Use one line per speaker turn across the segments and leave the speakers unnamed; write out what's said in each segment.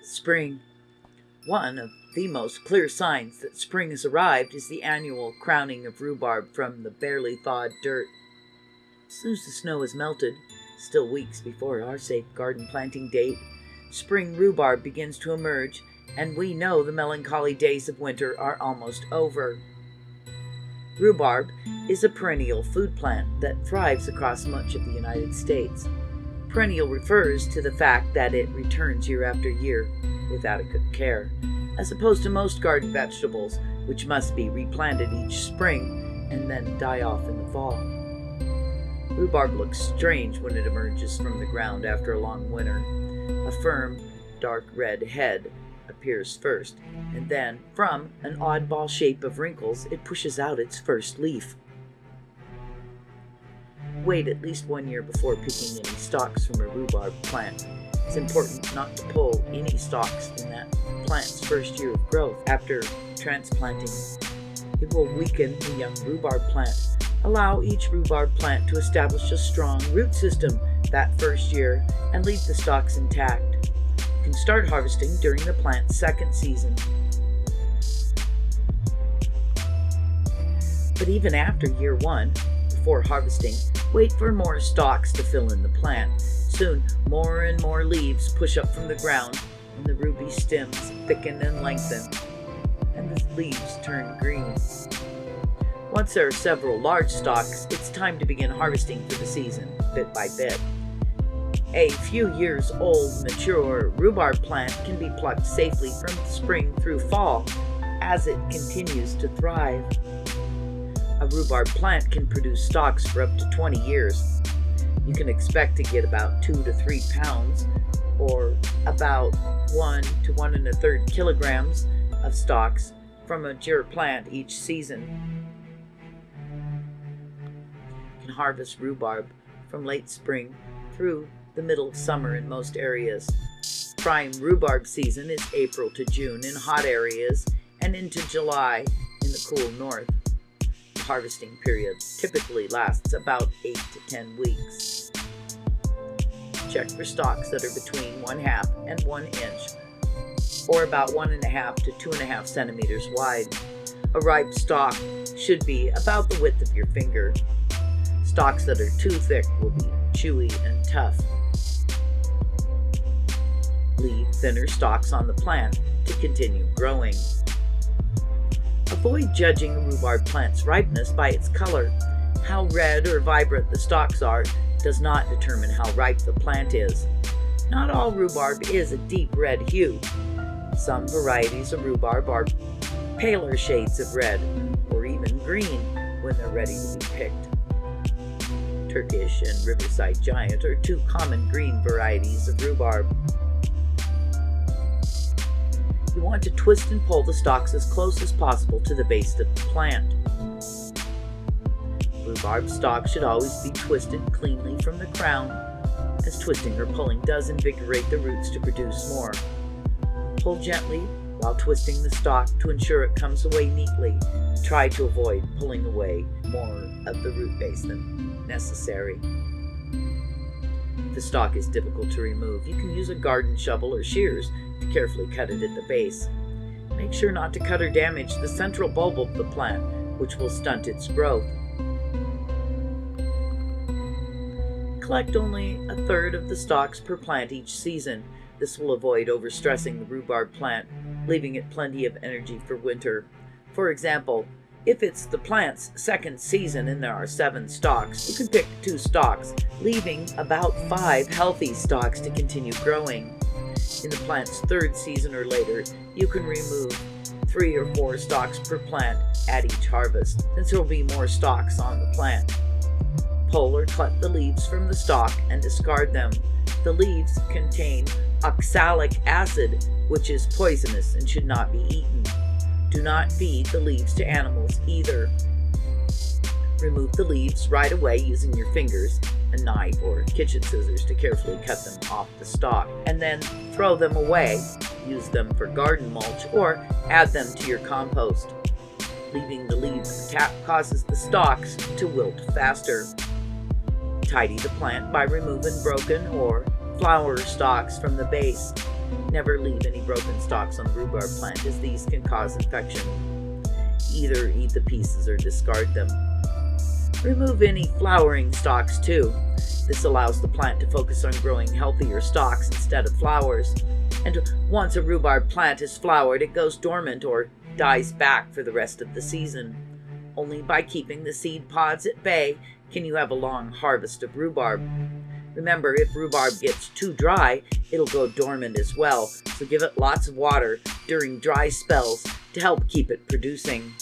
Spring. One of the most clear signs that spring has arrived is the annual crowning of rhubarb from the barely thawed dirt. As soon as the snow has melted, still weeks before our safe garden planting date, spring rhubarb begins to emerge, and we know the melancholy days of winter are almost over. Rhubarb is a perennial food plant that thrives across much of the United States. Perennial refers to the fact that it returns year after year with adequate care, as opposed to most garden vegetables, which must be replanted each spring and then die off in the fall. Rhubarb looks strange when it emerges from the ground after a long winter. A firm, dark red head appears first, and then, from an oddball shape of wrinkles, it pushes out its first leaf. Wait at least 1 year before picking any stalks from a rhubarb plant. It's important not to pull any stalks in that plant's first year of growth. After transplanting, it will weaken the young rhubarb plant. Allow each rhubarb plant to establish a strong root system that first year and leave the stalks intact. You can start harvesting during the plant's second season. But even after year 1, before harvesting, wait for more stalks to fill in the plant. Soon, more and more leaves push up from the ground, and the ruby stems thicken and lengthen, and the leaves turn green. Once there are several large stalks, it's time to begin harvesting for the season, bit by bit. A few years old, mature rhubarb plant can be plucked safely from spring through fall as it continues to thrive. A rhubarb plant can produce stalks for up to 20 years. You can expect to get about 2 to 3 pounds, or about 1 to 1 1/3 kilograms of stalks from a mature plant each season. You can harvest rhubarb from late spring through the middle of summer in most areas. Prime rhubarb season is April to June in hot areas and into July in the cool north. Harvesting period typically lasts about 8 to 10 weeks. Check for stalks that are between 1/2 and 1 inch, or about 1.5 to 2.5 centimeters wide. A ripe stalk should be about the width of your finger. Stalks that are too thick will be chewy and tough. Leave thinner stalks on the plant to continue growing. Avoid judging a rhubarb plant's ripeness by its color. How red or vibrant the stalks are does not determine how ripe the plant is. Not all rhubarb is a deep red hue. Some varieties of rhubarb are paler shades of red, or even green when they're ready to be picked. Turkish and Riverside Giant are two common green varieties of rhubarb. You want to twist and pull the stalks as close as possible to the base of the plant. Rhubarb stalks should always be twisted cleanly from the crown, as twisting or pulling does invigorate the roots to produce more. Pull gently while twisting the stalk to ensure it comes away neatly. Try to avoid pulling away more of the root base than necessary. If the stalk is difficult to remove, you can use a garden shovel or shears to carefully cut it at the base. Make sure not to cut or damage the central bulb of the plant, which will stunt its growth. Collect only 1/3 of the stalks per plant each season. This will avoid overstressing the rhubarb plant, leaving it plenty of energy for winter. For example, if it's the plant's second season and there are 7 stalks, you can pick 2 stalks, leaving about 5 healthy stalks to continue growing. In the plant's 3rd season or later, you can remove 3 or 4 stalks per plant at each harvest, since there will be more stalks on the plant. Pull or cut the leaves from the stalk and discard them. The leaves contain oxalic acid, which is poisonous and should not be eaten. Do not feed the leaves to animals either. Remove the leaves right away using your fingers, a knife, or kitchen scissors to carefully cut them off the stalk, and then throw them away. Use them for garden mulch or add them to your compost. Leaving the leaves tapped causes the stalks to wilt faster. Tidy the plant by removing broken or flower stalks from the base. Never leave any broken stalks on the rhubarb plant, as these can cause infection. Either eat the pieces or discard them. Remove any flowering stalks too. This allows the plant to focus on growing healthier stalks instead of flowers. And once a rhubarb plant is flowered, it goes dormant or dies back for the rest of the season. Only by keeping the seed pods at bay can you have a long harvest of rhubarb. Remember, if rhubarb gets too dry, it'll go dormant as well, so give it lots of water during dry spells to help keep it producing.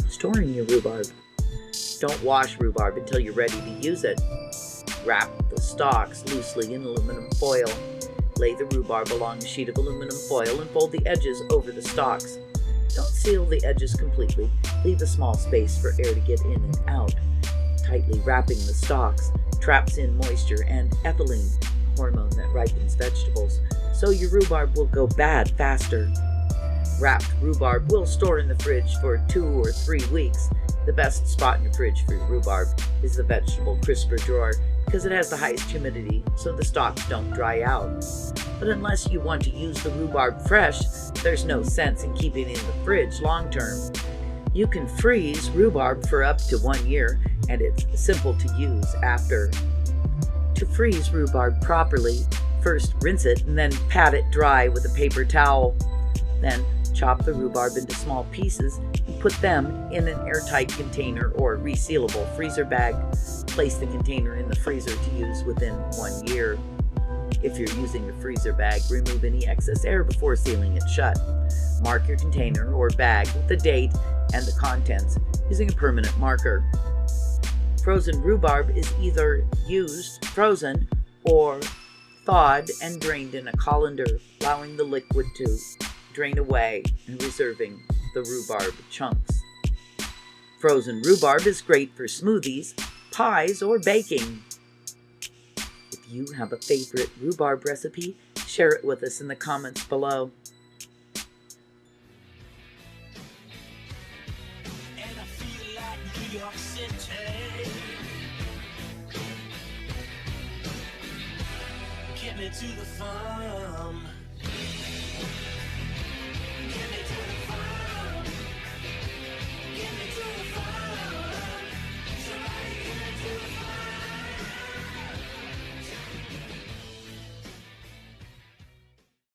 Storing your rhubarb. Don't wash rhubarb until you're ready to use it. Wrap the stalks loosely in aluminum foil. Lay the rhubarb along a sheet of aluminum foil and fold the edges over the stalks. Don't seal the edges completely. Leave a small space for air to get in and out. Tightly wrapping the stalks traps in moisture and ethylene, hormone that ripens vegetables, so your rhubarb will go bad faster. Wrapped rhubarb will store in the fridge for 2 or 3 weeks. The best spot in your fridge for rhubarb is the vegetable crisper drawer because it has the highest humidity, so the stalks don't dry out. But unless you want to use the rhubarb fresh, there's no sense in keeping it in the fridge long term. You can freeze rhubarb for up to 1 year, and it's simple to use after. To freeze rhubarb properly, first rinse it and then pat it dry with a paper towel. Then chop the rhubarb into small pieces and put them in an airtight container or resealable freezer bag. Place the container in the freezer to use within 1 year. If you're using a freezer bag, remove any excess air before sealing it shut. Mark your container or bag with the date and the contents using a permanent marker. Frozen rhubarb is either used frozen or thawed and drained in a colander, allowing the liquid to drain away and reserving the rhubarb chunks. Frozen rhubarb is great for smoothies, pies, or baking. If you have a favorite rhubarb recipe, share it with us in the comments below.
And I feel like New York City. Get me to the farm.